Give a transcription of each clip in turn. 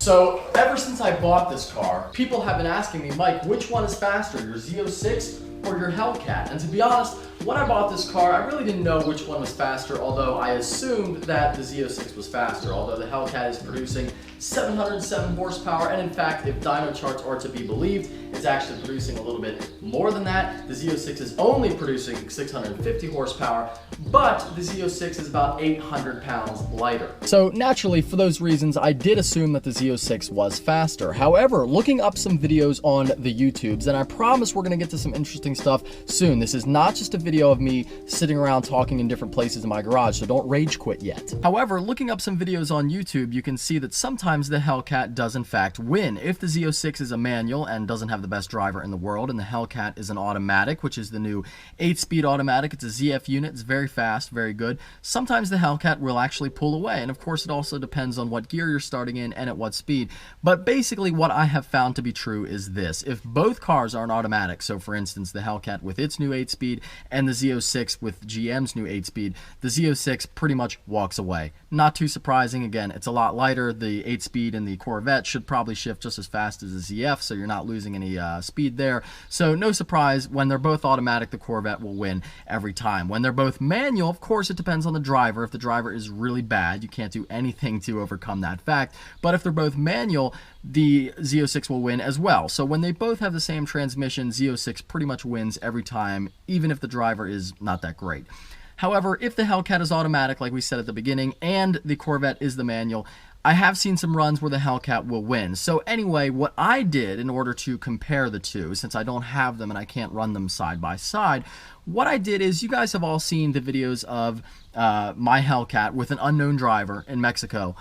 So ever since I bought this car, people have been asking me, Mike, which one is faster, your Z06 or your Hellcat? And to be honest, when I bought this car, I really didn't know which one was faster, although I assumed that the Z06 was faster, although the Hellcat is producing 707 horsepower, and in fact, if dyno charts are to be believed, it's actually producing a little bit more than that. The Z06 is only producing 650 horsepower, but the Z06 is about 800 pounds lighter. So naturally, for those reasons, I did assume that the Z06 was faster. However, looking up some videos on the YouTubes, and I promise we're gonna get to some interesting stuff soon. This is not just a video of me sitting around talking in different places in my garage, so don't rage quit yet. However, looking up some videos on YouTube, you can see that sometimes the Hellcat does in fact win. If the Z06 is a manual and doesn't have the best driver in the world, and the Hellcat is an automatic, which is the new 8-speed automatic, it's a ZF unit, it's very fast, very good, sometimes the Hellcat will actually pull away. And of course, it also depends on what gear you're starting in and at what speed. But basically, what I have found to be true is this: if both cars are an automatic, so for instance, the Hellcat with its new 8-speed and the Z06 with GM's new 8-speed, the Z06 pretty much walks away. Not too surprising. Again, it's a lot lighter. The 8-speed and the Corvette should probably shift just as fast as the ZF, so you're not losing any speed there. So no surprise, when they're both automatic, the Corvette will win every time. When they're both manual, of course, it depends on the driver. If the driver is really bad, you can't do anything to overcome that fact. But if they're both manual, the Z06 will win as well. So when they both have the same transmission, Z06 pretty much wins every time, even if the driver is not that great. However, if the Hellcat is automatic, like we said at the beginning, and the Corvette is the manual, I have seen some runs where the Hellcat will win. So anyway, what I did in order to compare the two, since I don't have them and I can't run them side by side, what I did is, you guys have all seen the videos of my Hellcat with an unknown driver in Mexico.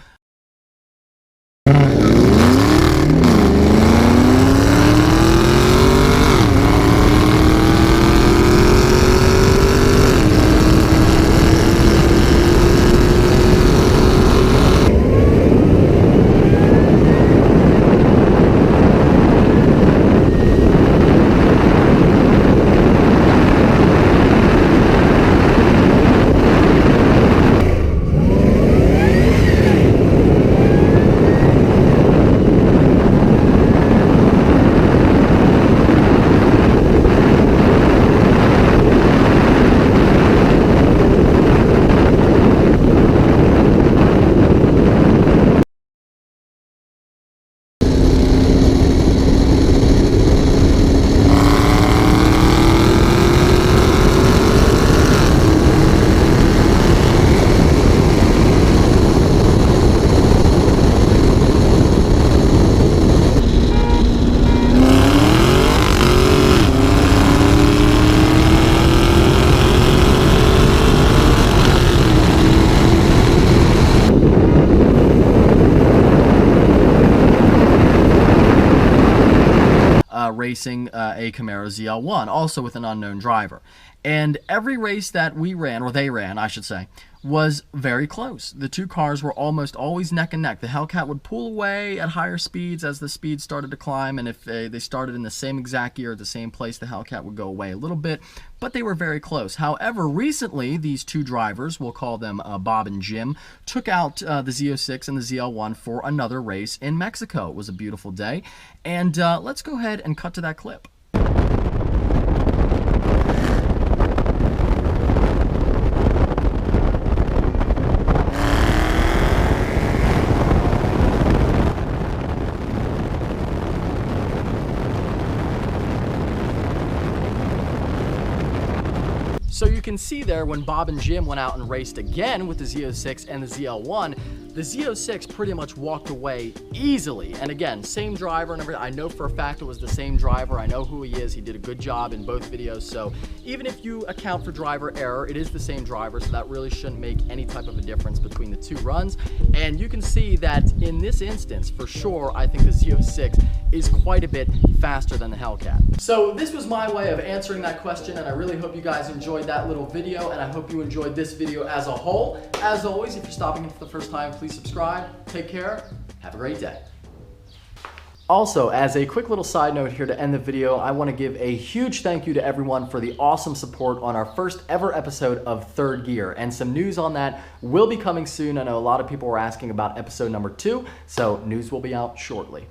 Racing a Camaro ZL1, also with an unknown driver. And every race that we ran, or they ran, I should say, was very close. The two cars were almost always neck and neck. The Hellcat would pull away at higher speeds as the speed started to climb, and if they started in the same exact gear at the same place, the Hellcat would go away a little bit, but they were very close. However, recently, these two drivers, we'll call them Bob and Jim, took out the Z06 and the ZL1 for another race in Mexico. It was a beautiful day, and let's go ahead and cut to that clip. So you can see there, when Bob and Jim went out and raced again with the Z06 and the ZL1, the Z06 pretty much walked away easily. And again, same driver and everything. I know for a fact it was the same driver. I know who he is. He did a good job in both videos. So even if you account for driver error, it is the same driver, so that really shouldn't make any type of a difference between the two runs. And you can see that in this instance, for sure, I think the Z06 is quite a bit faster than the Hellcat. So this was my way of answering that question, and I really hope you guys enjoyed that little video, and I hope you enjoyed this video as a whole. As always, if you're stopping in for the first time, please subscribe. Take care. Have a great day. Also, as a quick little side note here to end the video, I want to give a huge thank you to everyone for the awesome support on our first ever episode of Third Gear. And some news on that will be coming soon. I know a lot of people were asking about episode number 2, so news will be out shortly.